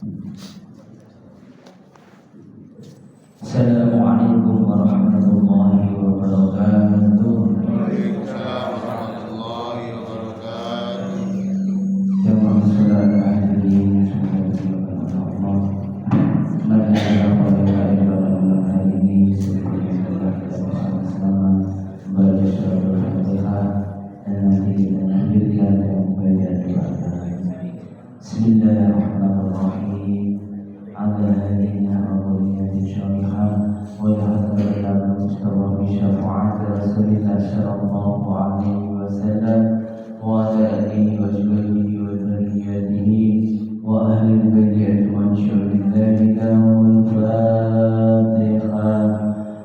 Assalamualaikum warahmatullahi wabarakatuh. Waalaikumsalam warahmatullahi wabarakatuh. Jamaah saudara hadirin semoga diberkahi Allah. Mari kita mulai ibadah malam hari ini seperti yang kita bersama-sama membaca surah Al-Fatihah dan nanti kita lanjutkan dengan membaca doa. Bismillahirrahmanirrahim. Ala hadina awaliyati syarihah wa yahadar mustawa bisyafaat Rasulullah sallallahu alaihi wasallam wa ala alihi wa sahbihi wa dzurriyyatihi wa ahli al-baiti wa syurri dzalika wal Fatihah.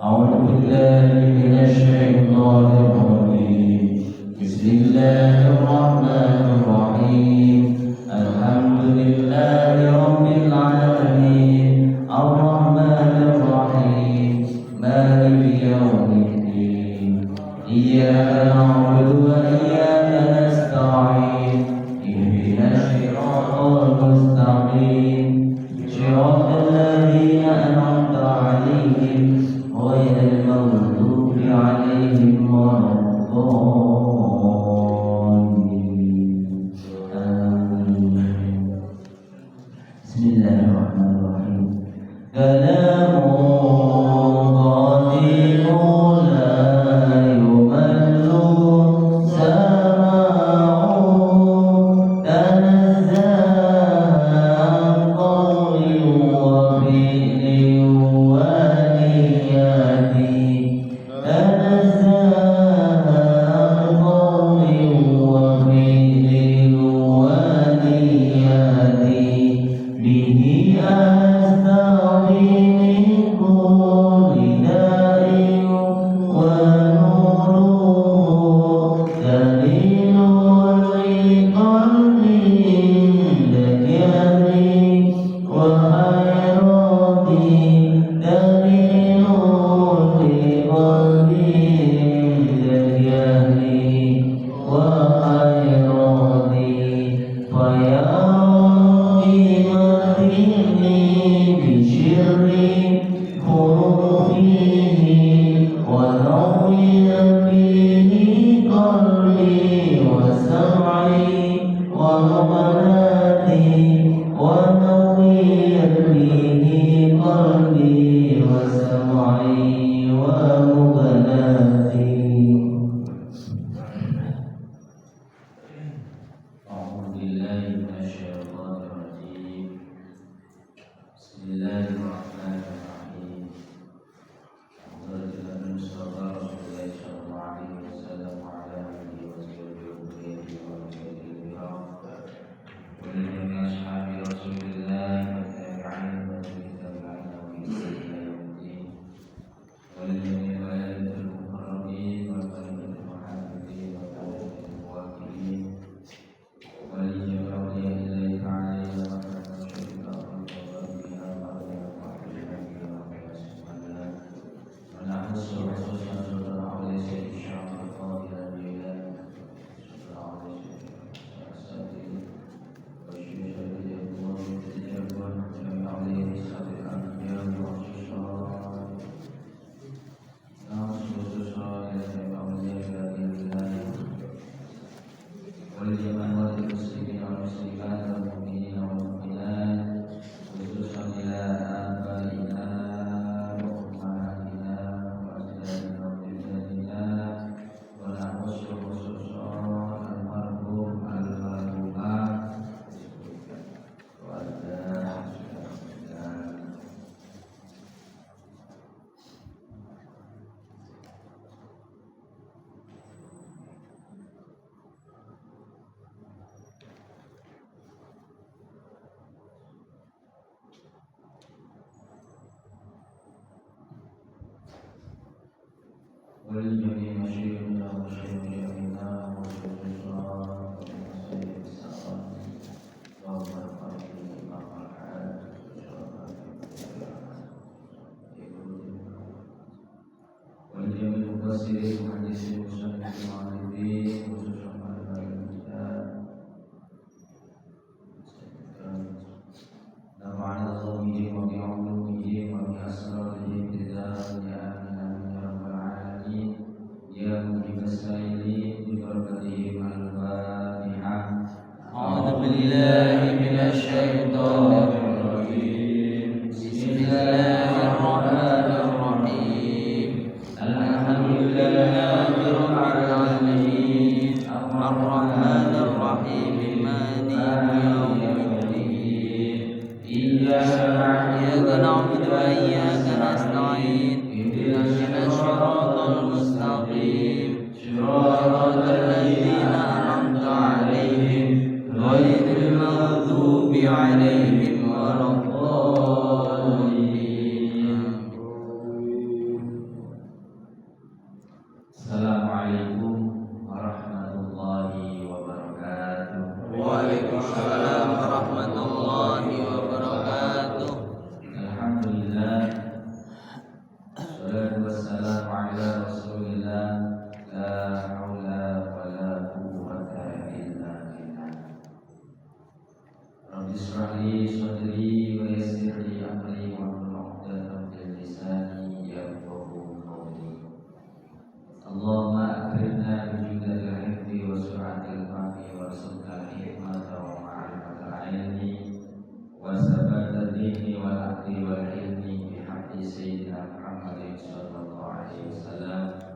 A'udzu billahi minasy syaithanir rajim. Bismillahirrahmanirrahim. Alhamdulillahi rabbil alamin. Ar-Rahmanir Rahim. Maliki yaumiddin. Iyyaka na'budu wa iyyaka nasta'in. Ihdinas siratal mustaqim. Siratal ladzina an'amta 'alaihim ghairil maghdubi 'alaihim waladdallin. Bismillahirrahmanirrahim. Kalamun qadimun la yumallu sama'u tanazzal qawli wa fi'li wa niyati tanazzal qawli wa fi'li wa niyati bihi astaghfi min kulli da'in wa nuru dalilun li qalbin dakyani wa hayrati dalilun li qalbin dakyani wa hayrati fa بالله من الشيطان الرجيم بسم الله الرحمن الرحيم الحمد لله رب العالمين الرحمن الرحيم مالك يوم الدين إياك نعبد وإياك نستعين اهدنا الصراط المستقيم صراط الذين أنعمت عليهم غير المغضوب عليهم ولا الضالين. Assalamualaikum warahmatullahi wabarakatuh. Waalaikumsalam warahmatullahi wabarakatuh. Alhamdulillah, salatu wassalamu ala rasulillah, la haula wa la quwwata illa billah. Rabbi shrah li sadri wa yassir li amri wahlul 'uqdatam min lisani yafqahu qawli. Allahumma akrimna bi judil hifzi wa sur'atil fahmi warzuqna hikmata wa ma'rifatal ilmi wa sabatal dini wal aqli wal ilmi bi haqqi sayyidina Muhammadin sallallahu alaihi wasallam.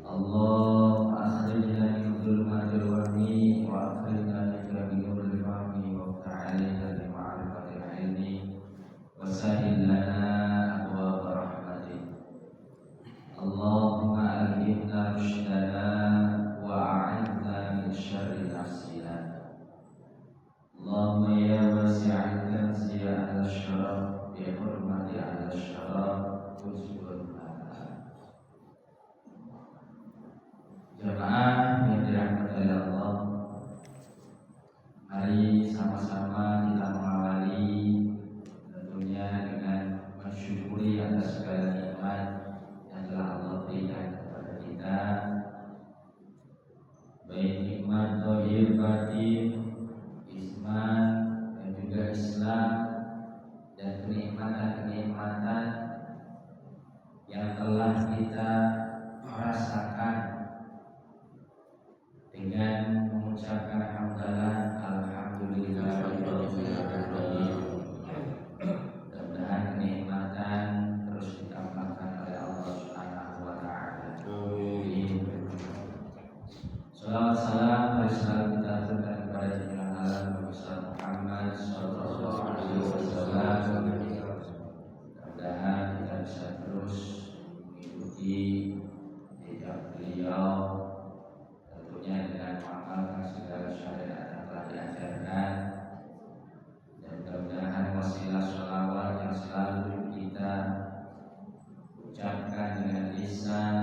Allahumma akhrijna min dhulumatil wahmi wa akhrijna min nuril fahmi wa ta'alina bi ma'rifatil ilmi wa sahhil lana abwaab rahmatik. Allahumma alhimna rushdana wa a'idna min syarri nafsina. Allahumma ya wasi'al kanzi ya ahla syaraf bi hurmati ahla syaraf uzkur lana. Jamaah yang dirahmati oleh Allah, mari sama-sama kita mengawali tentunya dengan mensyukuri atas segala nikmat yang telah Allah berikan kepada kita, baik nikmat zahir batin, iman dan juga Islam, dan kenikmatan-kenikmatan yang telah kita rasakan dengan mengucapkan hamdalah alhamdulillahirabbil alamin. Mudah-mudahan kenikmatan terus ditambahkan oleh Allah Subhanahu wa taala. Amin. Salawat salam mari selalu kita aturkan kepada junjungan alam Nabi Muhammad sallallahu alaihi wasallam. Mudah-mudahan kita bisa terus mengikuti jejak beliau, tentunya dengan mengamalkan segala syariat yang telah diajarkan, dan mudah-mudahan wasilah sholawat yang selalu kita ucapkan dengan lisan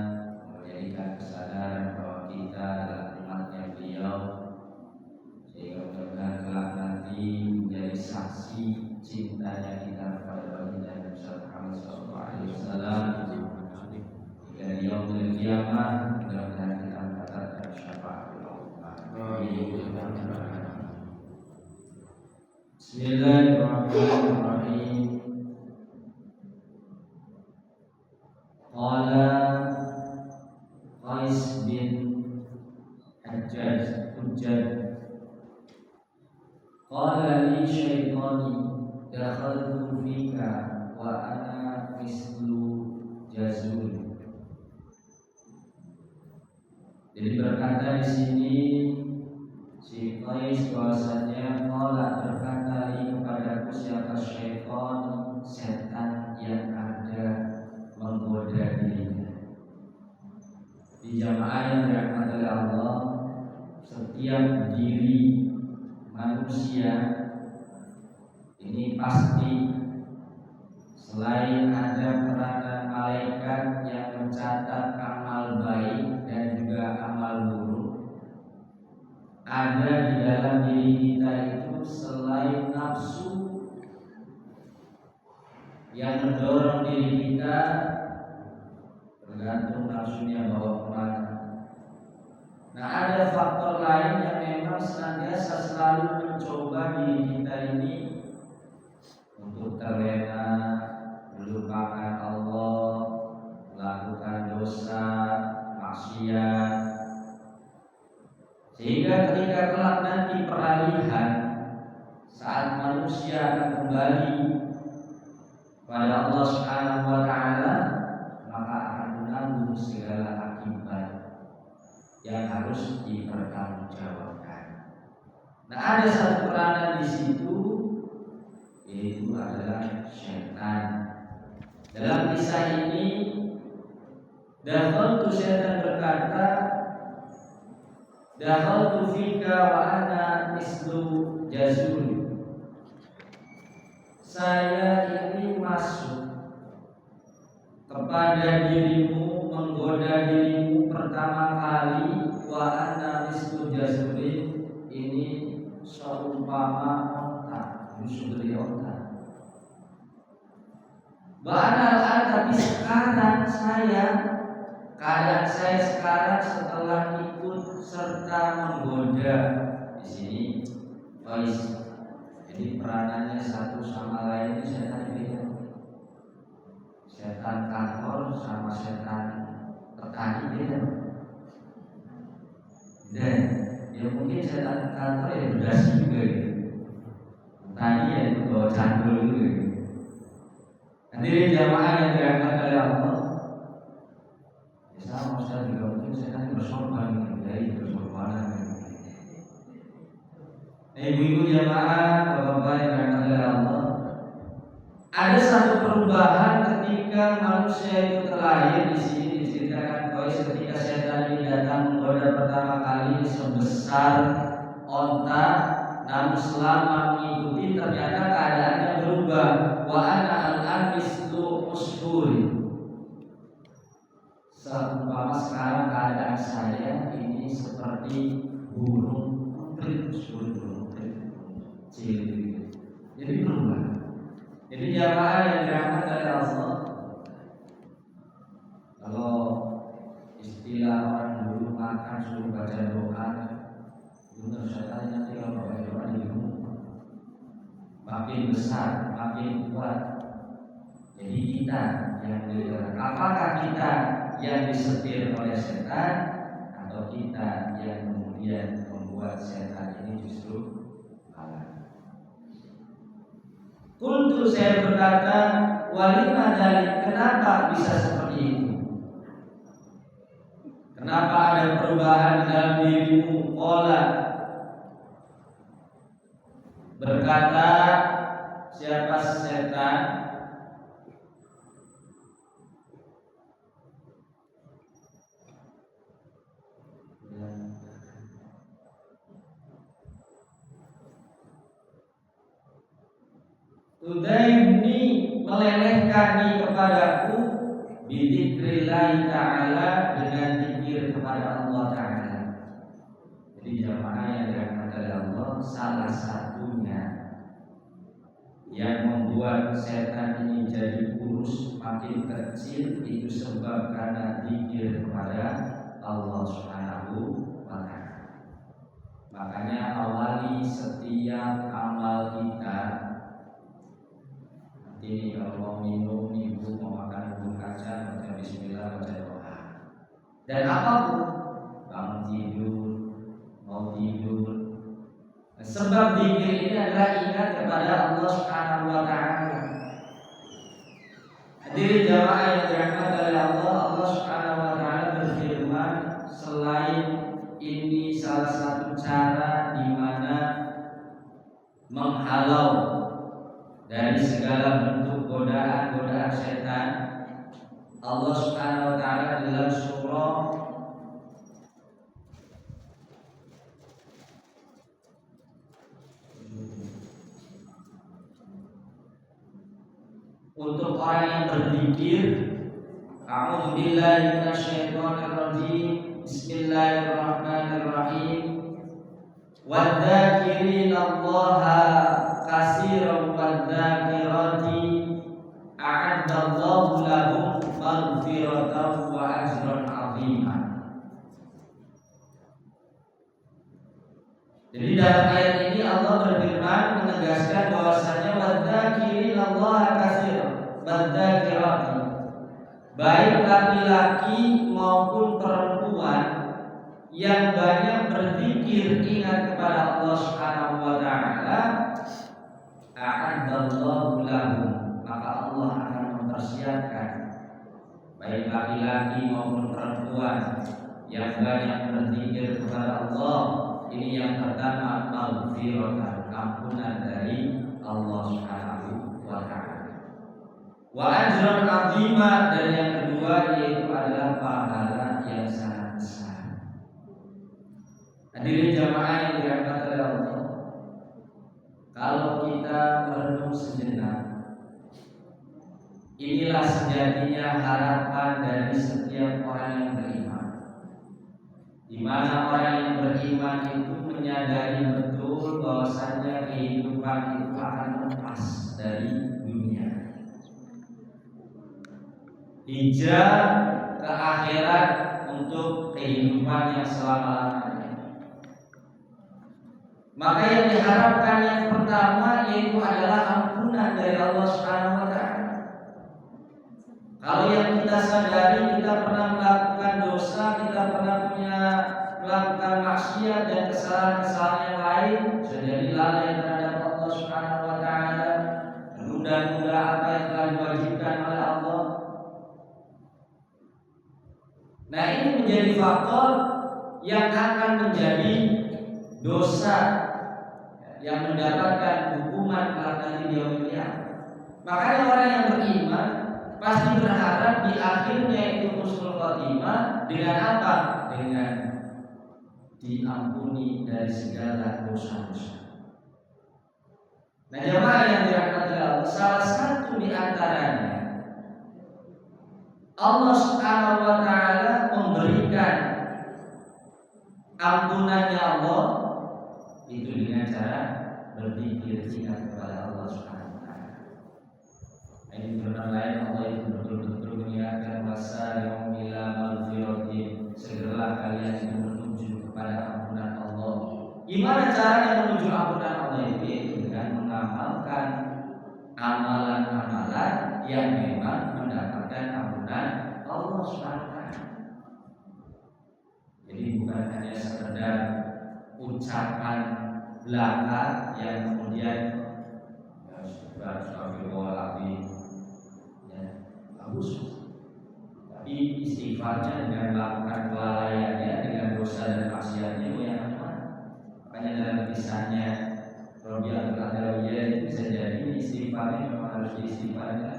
menjadikan kesadaran bahwa kita adalah umatnya beliau, sehingga mudah-mudahan kelak nanti menjadi saksi cintanya kita kepada baginda Nabi Muhammad SAW. Hingga di yaumil qiyamah mudah-mudahan kita mendapatkan syafaatul ummah. Bismillahirrahmanirrahim. Qala Qais bin Hujjaj qala li syaitani dakhaltu fika wa ana mislu jazul. Jadi berkata di sini si Qais bahwasanya qala berkata li kepadaku siapa syaitan, setan yang ada menggoda dirinya. Di jamaah yang dirahmati oleh Allah, setiap diri manusia ini pasti selain ada peranan malaikat yang mencatat amal baik dan juga amal buruk, ada di dalam diri kita itu selain nafsu yang mendorong diri kita, tergantung nafsunya bawa kemana. Nah, ada faktor lain yang memang senantiasa selalu mencoba diri kita ini untuk terlena, melupakan Allah, melakukan dosa, maksiat, Sehingga ketika kelak nanti peralihan, saat manusia akan kembali pada Allah Subhanahu wa taala, maka akan menanggung segala akibat yang harus dipertanggungjawabkan. Nah, ada satu peranan di situ, yaitu adalah syaitan. Dalam kisah ini, dakhaltu, syaitan berkata, dakhaltu fika wa ana mislu jazul. Saya ini masuk kepada dirimu, menggoda dirimu pertama kali, wa ana mislu jazulin, ini seumpama onta, musuh dari onta. Tapi sekarang keadaan saya sekarang setelah ikut serta menggoda di sini, guys. Jadi peranannya satu sama lain, setan beda. Setan kantor sama setan petani beda. Dan ya mungkin setan kantor ya berdasi juga gitu. Petani ya itu bawa candul juga gitu. Hadirin jamaah yang dirahmati oleh Allah, ya sama Ustaz juga mungkin setan bersorban dari bersorbanan. Ibu-ibu jamaah, bapak-bapak yang dirahmati oleh Allah, ada satu perubahan ketika manusia itu terlahir. Di sini diceritakan bahwa ketika setan ini datang menggoda pertama kali sebesar onta, namun selama mengikuti ternyata keadaannya berubah. Wa ana al-mislu usfuri. Seumpama sekarang keadaan saya ini seperti burung putri, burung cilik. Jadi berubah. Jadi jamaah yang dirahmati oleh Allah, kalau istilah orang dulu makan suruh baca doa, benar saya nanti kalau baca doa di rumah makin besar, makin kuat. Jadi kita yang bergerak, apakah kita yang disetir oleh setan atau kita yang kemudian membuat setan ini justru kalah? Kultu, saya berkata, walima dalik, kenapa bisa seperti itu? Kenapa ada perubahan dalam dirimu? Qala, berkata siapa setan, Tudaini, melelehkani kepadaku, bidzikrillah ta'ala, dengan zikir kepada Allah Ta'ala. Jadi jamaah yang dirahmati oleh Allah, salah satunya yang membuat setan ini jadi kurus, makin kecil, itu sebab karena zikir kepada Allah Subhanahu wa ta'ala. Makanya awali setiap amal kita. Ini kalau mau minum, ibu mau makan bubur kacang, baca bismillah, baca doa. Dan apapun, bangun tidur, mau tidur, sebab zikir ini adalah ingat kepada Allah Subhanahu wa ta'ala. Hadirin jamaah yang dirahmati oleh Allah, Allah Subhanahu wa ta'ala berfirman, selain ini salah satu cara di mana menghalau dari segala bentuk godaan-godaan setan. Allah Subhanahu wa ta'ala dalam surah untuk orang yang berzikir, a'udzubillahi minasyaitonirrajim, bismillahirrahmanirrahim, wadzakirinallaha katsiran wadzakirati a'addallahu lahum maghfiratan wa ajran 'azima. Jadi dalam ayat ini Allah berfirman menegaskan bahwasanya wadzakirinallaha katsiran wadzakirati, baik laki-laki maupun perempuan yang banyak berzikir berzikir ingat kepada Allah Subhanahu wa taala, a'addallahu lahum, maka Allah akan mempersiapkan baik laki-laki maupun perempuan yang banyak berzikir kepada Allah. Ini yang pertama, maghfiratan, ampunan dari Allah Subhanahu wa taala. Wa ajran 'azima, dan yang kedua yaitu adalah pahala yang sangat besar. Hadirin jamaah yang dirahmati oleh Allah, kalau kita merenung sejenak, inilah sejatinya harapan dari setiap orang yang beriman, di mana orang yang beriman itu menyadari betul bahwasanya kehidupan itu akan lepas dari dunia, hijrah ke akhirat untuk kehidupan yang selama-lamanya. Maka yang diharapkan yang pertama yaitu adalah ampunan dari Allah Subhanahu wa taala. Kalau yang kita sadari, kita pernah melakukan dosa, kita pernah melakukan maksiat dan kesalahan-kesalahan yang lain, jadi lalai terhadap Allah Subhanahu wa taala, menunda-nunda apa yang telah diwajibkan oleh Allah. Nah, ini menjadi faktor yang akan menjadi dosa yang mendapatkan hukuman kelak nanti di yaumil qiyamah. Makanya orang yang beriman pasti berharap di akhirnya itu husnul khotimah dengan apa? Dengan diampuni dari segala dosa-dosa. Nah, jemaah yang dirahmati Allah, salah satu di antaranya Allah Subhanahu wa taala memberikan ampunannya Allah itu dengan cara berzikir ingat kepada Allah Subhanahu wa taala. Ini firman lain, Allah itu betul-betul mengingatkan wasari'u ila maghfiratin, segeralah kalian menuju kepada ampunan Allah. Gimana caranya menuju ampunan Allah itu? Yaitu dengan mengamalkan amalan-amalan yang memang mendapatkan ampunan Allah Subhanahu wa taala. Jadi bukan hanya sekedar ucapan belaka yang kemudian astagfirullahaladzim ya bagus, tapi istighfarnya dengan melakukan kelalaiannya, dengan dosa dan maksiatnya yang mana? Makanya dalam kisahnya Rabi'ah al-Adawiyah itu bisa jadi istighfarnya memang harus diistighfarkan,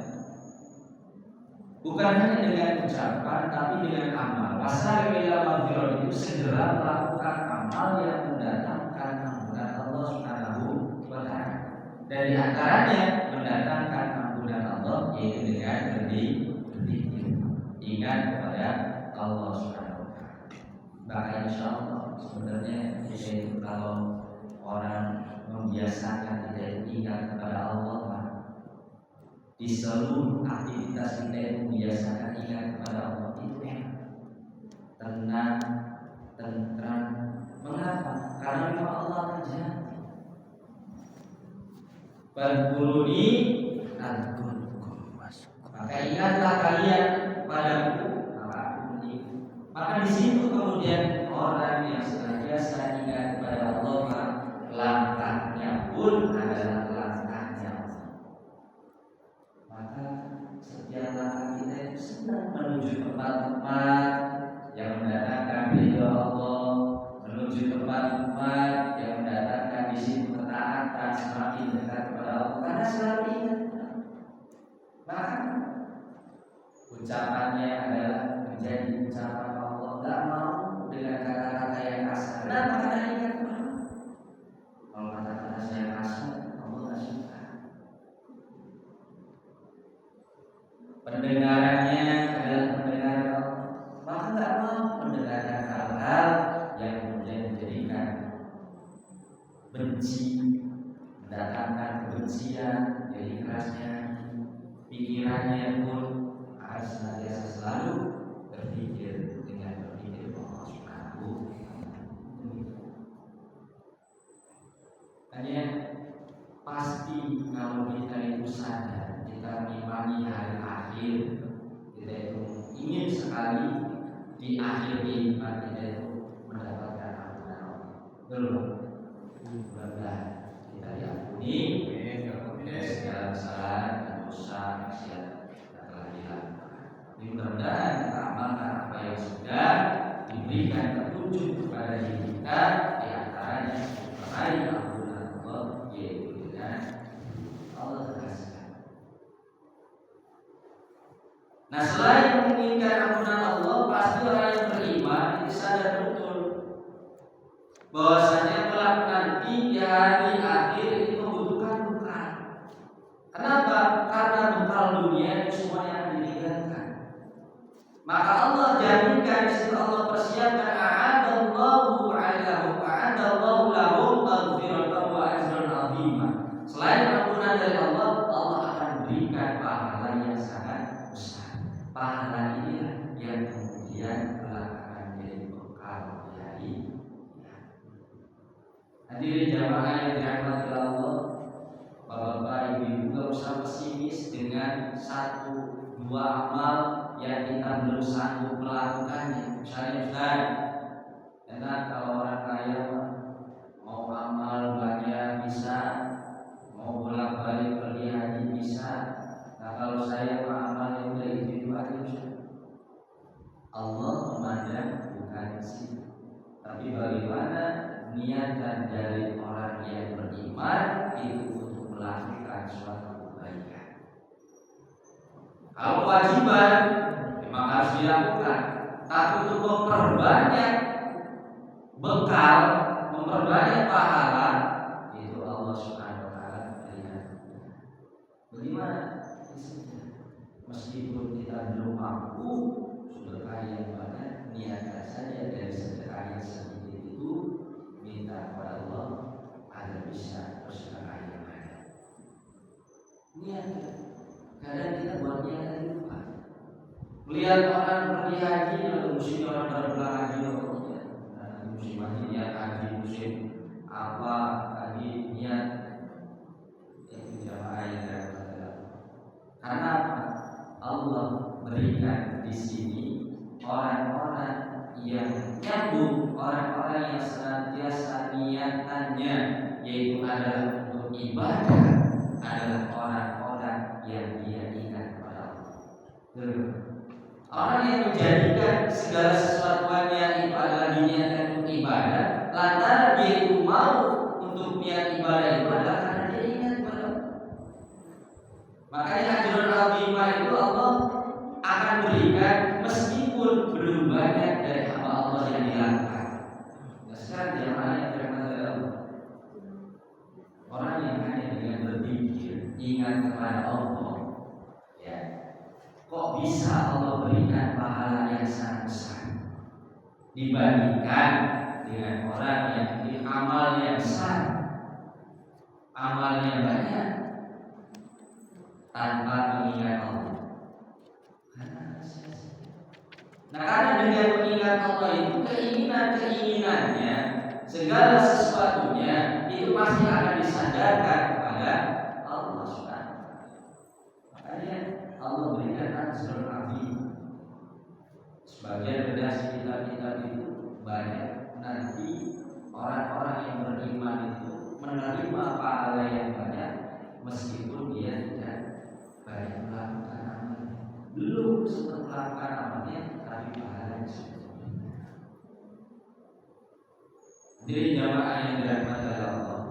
bukan hanya dengan ucapan tapi dengan amal. Wasari'u ila maghfirah itu segera melakukan amal yang mendatangkan ampunan Allah Subhanahu wa taala. Dari antaranya mendatangkan ampunan Allah yaitu dengan berzikir, ingat kepada Allah Subhanahu wa taala. Maka insyaallah sebenarnya itu kalau orang membiasakan kita ingat kepada Allah, di seluruh aktivitas kita itu membiasakan ingat kepada Allah, itu enak, tenang, tentram. Mengapa? Karena memang Allah terjadi. Berguruni adkurkum, maka ingatlah kalian padaku, maka di situ kemudian orang yang senantiasa ingat kepada Allah, langkahnya pun adalah langkahnya Allah. Maka setiap langkah kita itu sedang menuju tempat-tempat yang mendatangkan ridha Allah, menuju tempat-tempat yang mendatangkan di situ ketaatan, semakin dekat kepada Allah. Karena selalu ingat, maka ucapannya adalah menjadi ucapan Allah, tidak mau dengan kata-kata yang kasar. Kenapa? Karena ingat Allah. Kalau kata-kata yang kasar, Allah tidak suka. Pendengarannya adalah pendengaran Allah, maka tidak mau mendengarkan hal-hal yang kemudian menjadikan benci, mendatangkan kebencian, jadi kerasnya pikirannya pun harus senantiasa selalu berpikir dengan berpikir Allah Subhanahu wa taala. Hanya pasti kalau kita itu sadar, kita mengimani hari akhir, kita itu ingin sekali di akhir kehidupan kita itu mendapatkan ampunan Allah. Mudah-mudahan kita diampuni segala kesalahan dan dosa maksiat yang telah dilakukan. Mudah-mudahan kita amalkan apa yang sudah diberikan petunjuk kepada diri kita, di antaranya meraih ampunan Allah, yaitu dengan Allah terkasihkan. Nah, selain menginginkan ampunan Allah, pasti orang yang beriman itu sadar betul bahwasanya kelak nanti di hari akhir itu membutuhkan bekal. Kenapa? Karena bekal dunia itu semuanya akan ditinggalkan. Maka Allah jaminkan, di situ Allah persiapkan a'adallahu lahum maghfiratan wa ajran 'azima. Selain ampunan dari Allah, Allah akan berikan pahala yang sangat besar. Pahala inilah yang kemudian akan menjadi bekal di hari. Hadirin jamaah yang dirahmati Allah, Bapak Ibu, tidak usah pesimis dengan 1-2 amal yang kita belum sanggup melakukannya. Misalnya Ustaz, enak kalau orang kaya mau amal banyak bisa, mau bolak-balik pergi haji bisa. Nah kalau saya mau amal yang udah itu aja Ustaz. Allah memandang bukan sih, tapi bagaimana niatan dari orang yang beriman itu untuk melakukan suatu kebaikan. Kalau kewajiban memang harus dilakukan, tapi untuk memperbanyak bekal, memperbanyak pahala, itu Allah Subhanahu wa taala lihat. Bagaimana? Meskipun kita belum mampu sedekah yang banyak, niatkan saja dari sedekah yang sedikit itu minta kepada Allah agar bisa bersedekah yang banyak. Niatkan. Kadang kita buat niatan lupa. Melihat orang pergi haji, lalu musim orang baru pulang haji, musim haji niat haji, musim apa haji niat itu jamaah yang ada. Karena apa? Allah berikan di sini orang-orang yang nyambung, orang-orang yang senantiasa niatannya yaitu adalah untuk ibadah, adalah orang-orang yang dia ingat kepada Allah. Orang yang menjadikan segala sesuatunya itu adalah diniatkan untuk ibadah, lantaran dia itu mau untuk niat ibadah itu adalah karena dia ingat kepada Allah. Makanya ajrul azimah itu Allah akan berikan meskipun belum banyak dari hamba Allah yang dilakukan. Nah, sekarang jamaah yang dirahmati Allah, orang yang hanya dengan berpikir ingat kepada Allah, ya, kok bisa Allah berikan pahala yang sangat besar dibandingkan dengan orang yang amalnya besar, amalnya banyak tanpa mengingat Allah. Nah, karena dengan mengingat Allah itu keinginannya segala sesuatunya itu pasti akan disandarkan kepada Allah Subhanahu wa taala. Makanya Allah berikan ajrul azim. Sebagian redaksi kitab-kitab itu banyak nanti orang-orang yang beriman itu menerima pahala yang banyak meskipun dia tidak banyak melakukan amalnya, belum sempat melakukan amalnya, tapi pahalanya sudah. Jadi jamaah yang dirahmati Allah,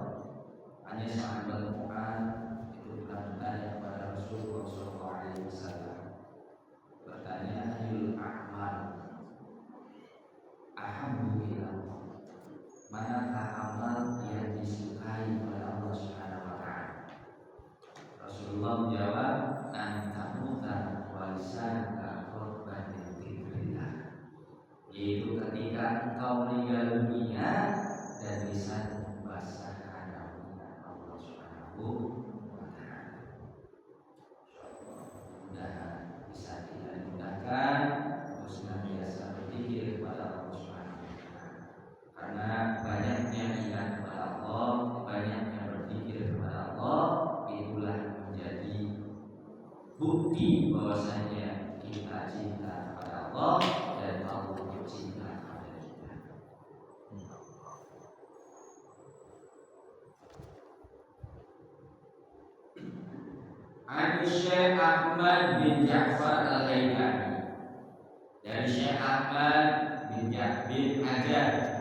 hanya sahabat Quran itu pernah bertanya kepada Rasulullah SAW. Bertanya, ayul a'mal ahabbu ila Allah, manakah amal yang disukai oleh Allah Subhanahu wa taala? Rasulullah menjawab, antamuta walisanaka qurban dzikrillah, yaitu ketika engkau meninggal dunia dan lisan membasahkan nama Allah Subhanahu wa taala. Mudah-mudahan bisa kita dimudahkan untuk senantiasa berpikir kepada Allah Subhanahu wa taala. Karena banyaknya ingat kepada Allah, banyaknya berpikir kepada Allah, itulah menjadi bukti bahwasanya kita cinta kepada Allah dan Allah cinta kepada kita. An Syekh Ahmad bin Ja'far Al-Haythami, dari Syekh Ahmad bin Hajar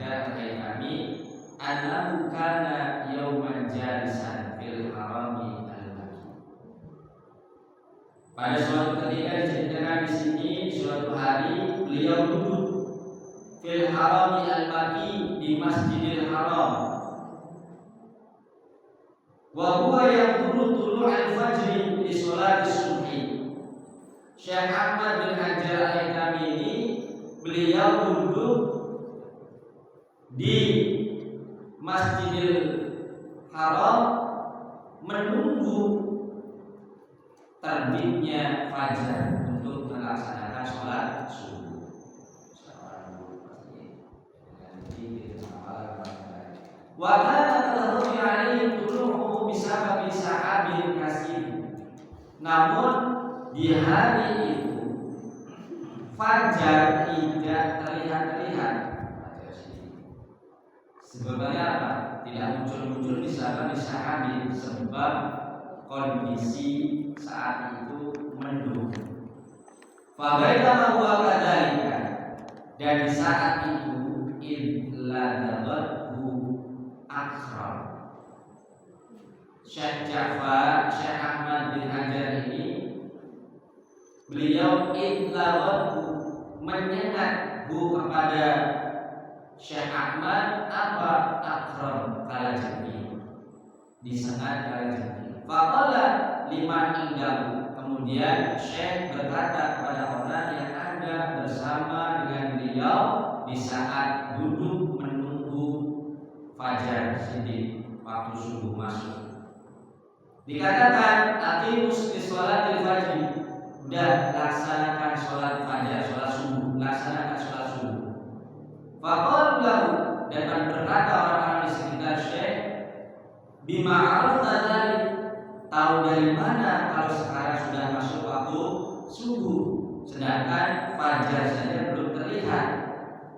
Al-Haythami, annahu kana yauman jalisan fil harami al-Makki. Pada suatu ketika diceritakan di sini, suatu hari beliau duduk fil harami al-Makki, di Masjidil Haram. Wa huwa yaqulu tulu'al fajri li sholati subhi. Syekh Ahmad bin Hajar Al-Haythami ini beliau duduk di Masjidil Haram menunggu terbitnya fajar untuk melaksanakan sholat subuh. Wa kana tadhuru alaihi tulu'uhu bisababi sahabil kasir. Namun di hari itu fajar tidak terlihat. Sebabnya apa? Tidak muncul-muncul disebabkan sahabil, sebab kondisi saat itu mendung. Fabaitama huwa kadzalika, dan di saat itu illadzahu akram. Syekh Ahmad bin Hajar ini beliau illadzahu menyengat kepada Syekh Ahmad apa akram kala jengking, disengat kala jengking. Faqala liman indahu, kemudian Syekh berkata kepada orang yang ada bersama dengan beliau di saat duduk menunggu fajar siddiq, waktu subuh masuk. Dikatakan aqimus li sholatil fajr, udah laksanakan sholat fajar, sholat subuh, laksanakan sholat subuh. Faqala lahu, dan berkata orang-orang di sekitar Syekh, bima arafta dzalik, tahu dari mana kalau sekarang sudah masuk waktu subuh sedangkan fajar saja belum terlihat?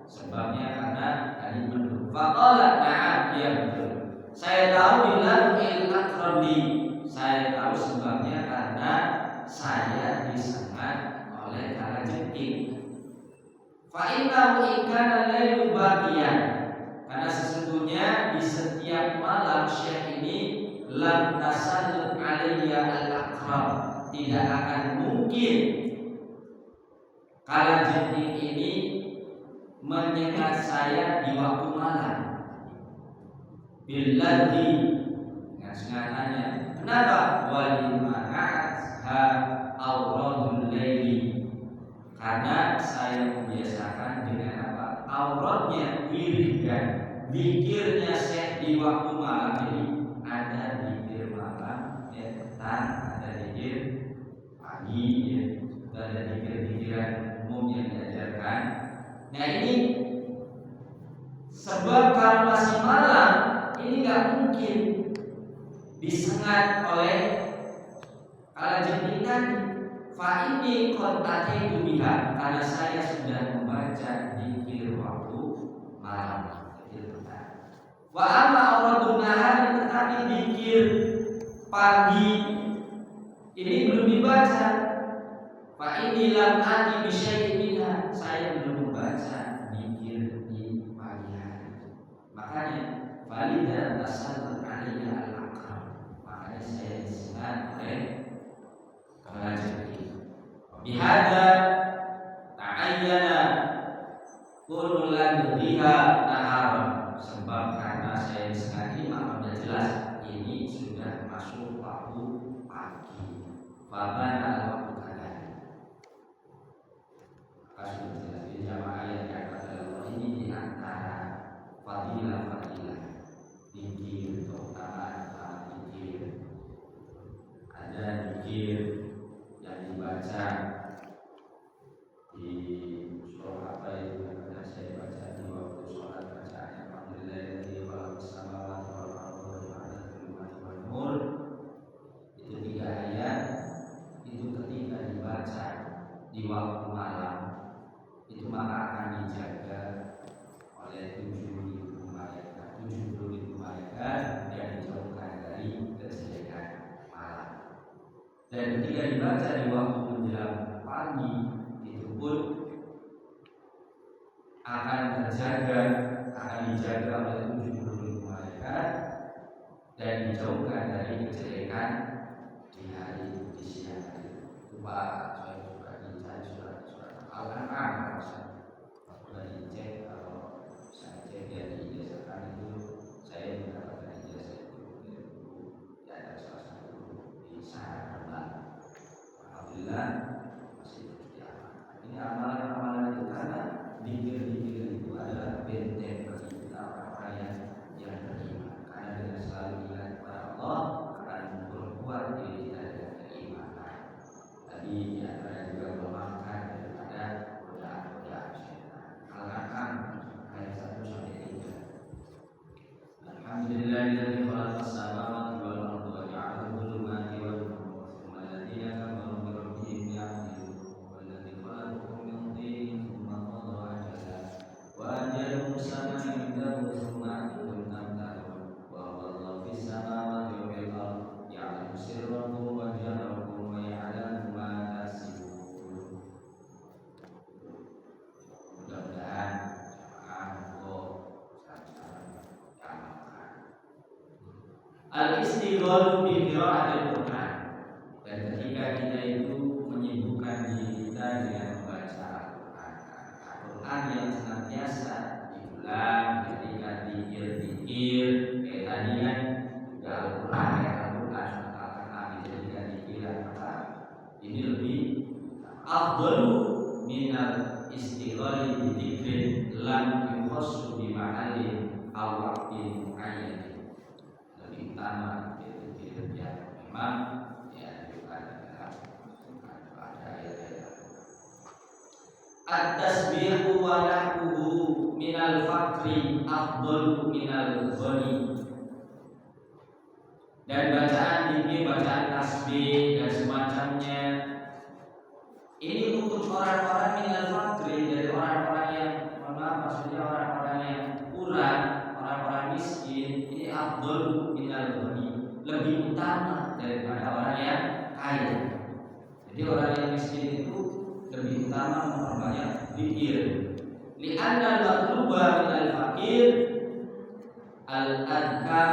Sebabnya karena tadi mendung. Faqala na'am, ya betul, saya tahu bilang il-akrami, saya tahu sebabnya karena saya disengat oleh kala jengking. Fa innahu in kana lailu baqiyan, karena sesungguhnya di setiap malam Syekh ini lam tasallut alayya al-aqrab, tidak akan mungkin kala jengking ini menyengat saya di waktu malam. Billadhi, dengan sengatannya. Kenapa? Walimana'atha awradul laili, karena saya membiasakan dengan apa? Auratnya wiridan, zikirnya Syekh di waktu malam. Jadi ada zikir malam, ya, petang, ada zikir pagi, ya, ada zikir-zikiran umum yang diajarkan. Nah ini sebab kalau masih malam ini nggak mungkin disengat oleh kala jengking tadi. Fa ini qatati biha, karena saya sudah membaca zikir waktu malam, zikir petang. Wa amma auradun nahar, tetapi zikir pagi ini belum dibaca. Fa ini lam ati bi syai'in minha, saya belum membaca zikir di pagi hari. Makanya falida tasallat alayya al-aqram, makanya saya disengat oleh kala jengking. Bihada ta'ayyana kunulan biha naharan, sebab karena saya disengat ini maka sudah jelas ini sudah masuk waktu pagi. Fabana al-waktu kadari, maka sudah jelas di jamaah yang dikatakan Allah ini di antara fadilah-fadilah zikir, keutamaan zikir. Ada zikir yang dibaca di surah apa itu yang pernah saya baca di waktu sholat, bacaannya alhamdulillahilladzi khalaqas samawati wal arda wa ja'ala al-zulumati wan nur. Itu 3 ayat. Itu ketika Dan ketika dibaca di waktu menjelang pagi itu pun akan dijaga oleh 70 malaikat dan dijauhkan dari kejelekan di siang hari. Coba saya juga dicari surat Al-An'am sudah dicek. Kalau saya cek dari ijazahkan itu saya mendapatkan ijazah itu di ada salah satu di sana. Alhamdulillah masih terus diamalkan. Ini amalan-amalan itu karena dikir-dikir itu adalah benteng bagi kita orang-orang yang beriman. Karena dengan selalu ingat kepada Allah akan memperkuat diri kita dengan keimanan. Tadi ada juga memakan daripada godaan-godaan syaitan. Al-An'am ayat 1 sampai 3. Alhamdulillahilladzi khalaqas samawati wal arda wa ja'ala adh-dhulumati wan nur thumma alladziina kafaru bi rabbihim ya'dilun walladzi khalaqakum min tin thumma qada ajalan wa ajalun musamman indahu thumma antum tamtarun wa huwa Allahu fis samawati wa fil ardi ya'lamu sirrakum wa jahrakum wa ya'lamu ma taksibun. Mudah-mudahan al-istighalu bi qiraatil Qur'an. Dan ketika kita itu menyibukkan diri kita dengan membaca Al-Qur'an, Al-Qur'an yang senantiasa diulang ketika dikir-dikir kayak tadi kan juga Al-Qur'an Al-Qur'an dijadikan dikiran, maka ini lebih afdalu minal istighali bi dzikrin lam yukhassu bi mahallin aw waqtin muayyan. Lebih utama itu yang memang ya bukan ada ayat-ayat. At-tasbihu wa nahwuhu minal fakri afdalu minal ghani. Dan bacaan zikir, bacaan tasbih dan semacamnya ini untuk orang-orang minal fakri, dari orang-orang yang maksudnya orang-orang yang kurang, orang-orang miskin. Ini afdal minal ghani, lebih utama daripada orang yang kaya. Jadi orang yang miskin itu lebih utama memperbanyak zikir. Li'anna al-matluba minal fakir al-adhkar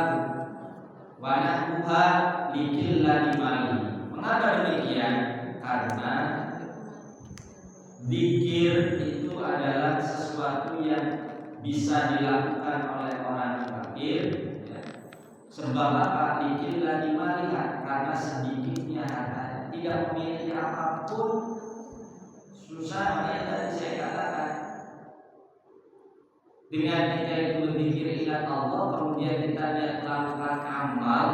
wa nahwuha likillati mali. Mengapa demikian? Karena zikir itu adalah sesuatu yang bisa dilakukan oleh orang fakir, ya. Sebab apa? Likillati maliha, karena sedikitnya hartanya, tidak memiliki apapun, susah. Makanya tadi saya katakan, dengan kita itu berzikir ingat Allah, kemudian kita melakukan amal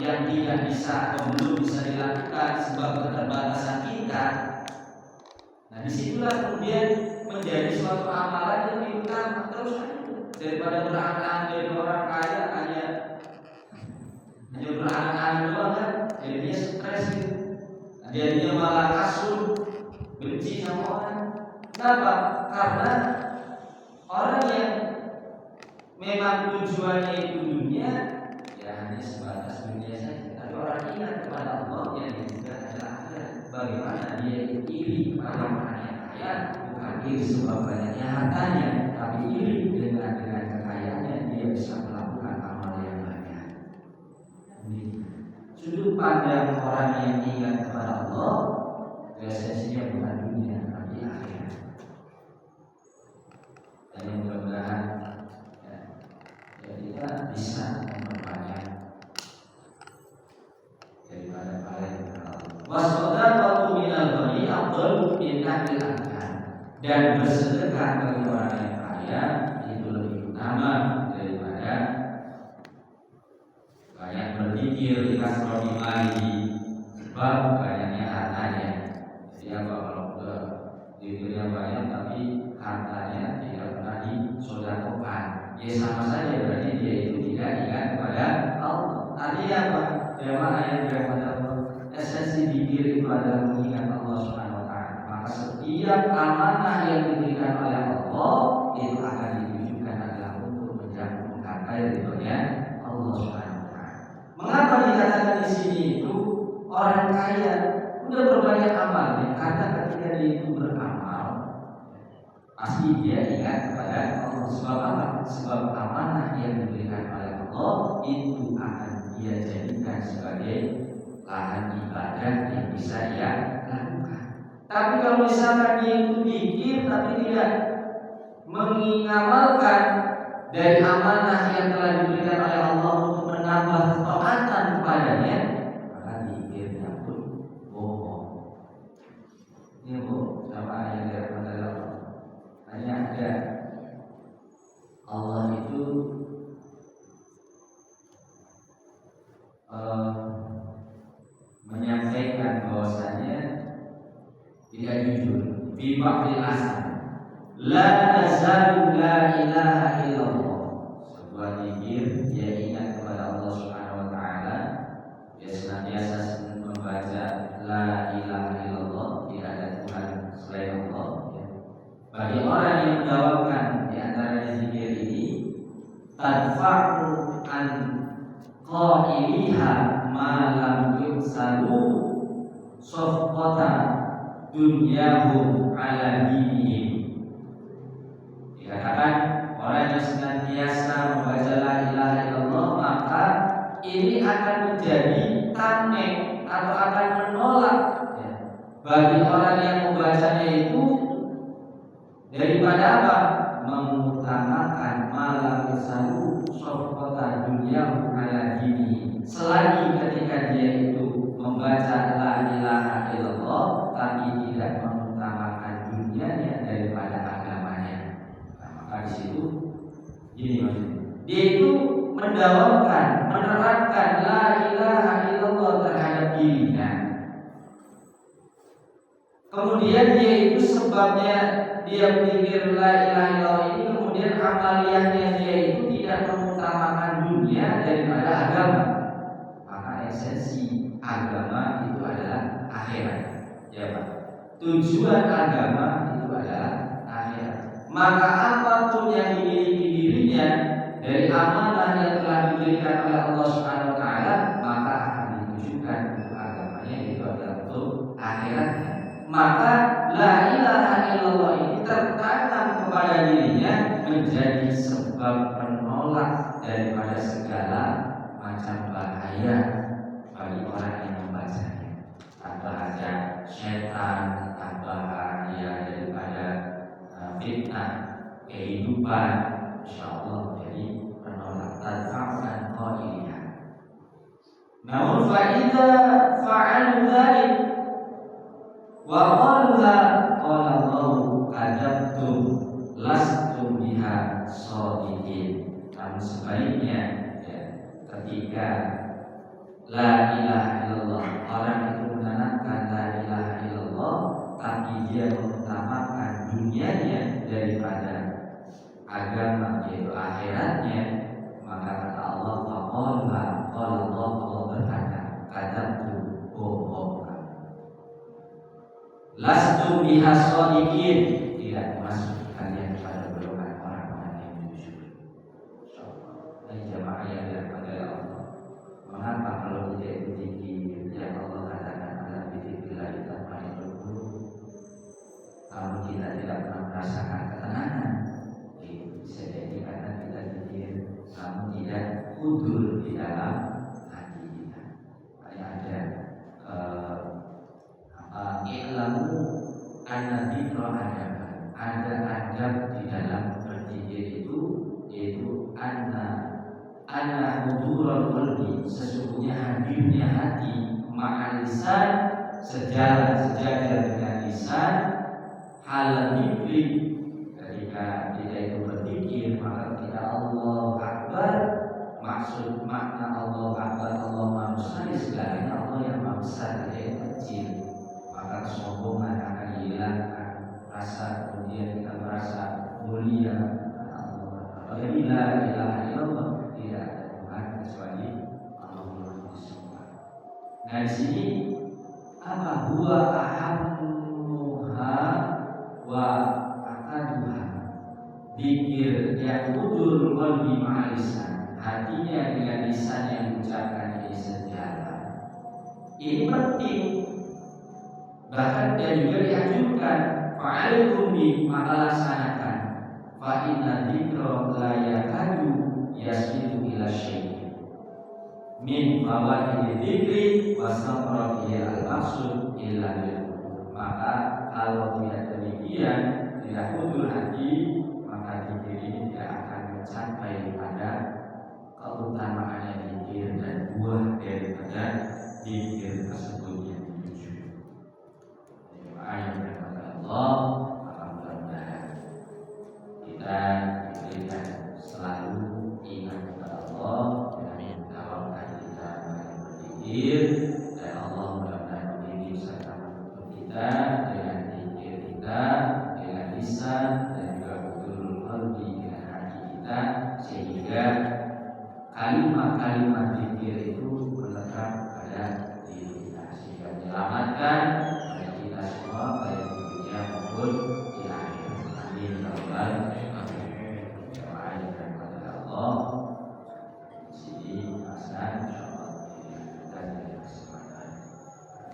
yang tidak bisa atau belum bisa dilakukan sebab keterbatasan kita. Nah, disitulah kemudian menjadi suatu amalan yang lebih utama terus daripada berangan-angan dari orang kaya hanya berangan-angan doang kan, jadinya stres gitu, jadinya malah kasur, benci sama orang. Kenapa? Karena orang yang memang tujuannya itu dunia, ya hanya sebatas dunia saja. Tapi orang ingat kepada Allah yang juga adalah akhirat. Bagaimana dia iri pada orang yang kaya, bukan iri sebab banyaknya hartanya, tapi iri dengan kekayaannya dia bisa melakukan amal yang banyak. Sudut pandang orang yang ingat kepada Allah, esensinya bukan dunia, tapi akhirat. Dan yang mudah-mudahan kita bisa memperbanyak daripada paling wasodaqatu minal ghani afdalu min nahil akal. Dan bersedekah bagi orang yang kaya itu lebih utama daripada banyak berzikir di kasroh mali, sebab banyaknya hartanya. Jadi apa kalau zikirnya banyak tapi hartanya tidak pernah disedekahkan, ya sama saja berarti dia itu tidak ingat kepada Allah. Artinya apa? Jamaah yang dirahmati Allah, esensi zikir itu adalah mengingat Allah Subhanahu wa taala. Maka setiap amanah yang diberikan oleh Allah itu akan ditujukan adalah untuk menggapai ridhonya Allah Subhanahu wa taala. Mengapa dikatakan di sini itu orang kaya udah berbanyak amalnya, karena ketika dia itu beramal pasti dia ingat kepada Allah. Sebab apa? Sebab amanah yang diberikan oleh Allah itu akan dia jadikan sebagai lahan ibadah yang bisa ia lakukan. Tapi kalau misalkan dia itu pikir tapi tidak mengamalkan dari amanah yang telah diberikan oleh Allah untuk menambah ketaatan kepadanya, maka pikirnya pun bohong. Ini bu, sama yang dirahmati Allah. Hanya ada Allah itu menyampaikan bahwasanya tidak jujur fi ba'dil asal la tazalu la ilaha illallah, sebuah zikir dia ingat kepada Allah Subhanahu wa taala, dia senantiasa membaca la ilaha illallah, tidak ada Tuhan selain Allah. Bagi orang yang menjawabkan di antara zikir ini, tadfa'u an qailiha ma lam yuksalu safqata dunyahum ala dinihim. Dikatakan orang yang senantiasa membaca la ilaha illallah, maka ini akan menjadi tameng atau akan menolak bagi orang yang membacanya itu daripada apa? Mengutamakan malam bersatu sofkota dunia ala dini. Selagi ketika dia itu membaca la ilaha illallah tapi tidak mengutamakan dunianya daripada agamanya, nah, maka di situ gini maksudnya, dia itu mendawamkan, menerapkan la ilaha illallah terhadap dirinya. Kemudian dia itu sebabnya dia berpikir la ilaha illallah ini, kemudian amaliyahnya dia itu tidak mengutamakan dunia daripada agama, maka esensi agama itu adalah akhirat. Ya Pak, tujuan agama itu adalah akhirat. Maka apapun yang dimiliki dirinya dari amanah yang telah diberikan oleh Allah Subhanahu wa taala, maka akan ditujukan untuk agamanya, itu adalah untuk akhiratnya. Maka la ilaha illallah ini tertanam kepada dirinya menjadi sebab penolak daripada segala macam bahaya bagi orang yang membacanya. Tanpa ada setan, tanpa bahaya daripada fitnah kehidupan, insyaallah jadi penolak tanfa'an qailiyah. Namun fa'idha fa'alu dzalik wa qaluha qala Allahu kadzabtum lastum biha shadiqin. Namun sebaliknya ya, ketika la ilaha illallah, orang itu menanamkan la ilaha illallah tapi dia mengutamakan dunianya daripada agama yaitu akhiratnya, maka kata Allah faqala qala Allah berkata kadzabtum, bohong. Lastum biha shadiqin, tidak masuk kalian pada golongan orang-orang yang jujur. Ini jamaah yang dirahmati Allah. Mengapa kalau kita itu zikir yang Allah katakan adalah dzikrillah tatma'innul qulub, kalau kita tidak pernah merasakan ketenangan, itu bisa jadi karena kita zikir namun tidak hudur di dalam hati kita. Ada I'lamu anna dzikra ada adab di dalam berzikir itu, yaitu anna hudurul qalbi, sesungguhnya hadirnya hati, ma'al lisan, sejajar dengan lisan, hal dzikri, ketika kita itu berzikir maka kita Allahu Akbar, maksud makna Allahu Akbar, Allah Maha Besar, segalanya Allah yang Maha Besar, tidak yang kecil. Maka kesombongan akan dihilangkan, rasa kemudian kita merasa mulia. Jadi la ilaha illallah, tidak ada Tuhan kecuali Allah Subhanahu. Nah di sini apa huwa ahammuha wa akaduha, dzikir yang hudur qalbi ma'al lisan, hatinya dengan lisan yang mengucapkan ini sejalan, Ini penting. Bahkan dan juga dianjurkan fa'alaikum bi maka laksanakan. Fa inna dzikra la yakadu yasbiqu ila syai'. Min fawaid dzikri wa samrati al-maqsud illa bil. Maka kalau tidak demikian, tidak hudur hati, maka zikir ini tidak akan mencapai pada keutamaannya zikir dan buah daripada zikir tersebut yang dituju. Ayat kepada Allah, maka mudah-mudahan kita diberikan selalu ingat kepada Allah. Amin. Tawakal kita berzikir dan Allah mudah-mudahan membimbing serta menuntun kita dengan zikir kita, dengan lisan dan juga betul qalbi dengan hati kita, sehingga kalimat-kalimat zikir itu melekat pada diri kita sehingga menyelamatkan kita semua baik di dunia maupun di akhirat. Amin ya rabbal alamin. Doa kepada Allah. Di sini Hasan insyaallah kita dari kesempatan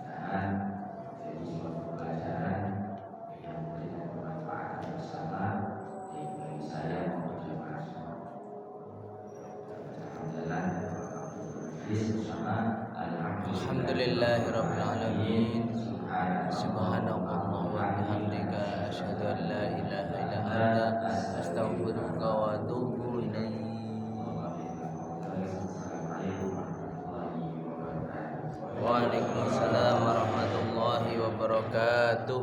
dan jadi suatu pelajaran yang memberikan bermanfaat bersama bagi saya maupun jemaah semua. Alhamdulillahirabbil alamin. Subhanallah wa bihamdika asyhadu an la ilaha illa anta astaghfiruka wa atubu ilaik. Waalaikumsalam warahmatullahi wabarakatuh.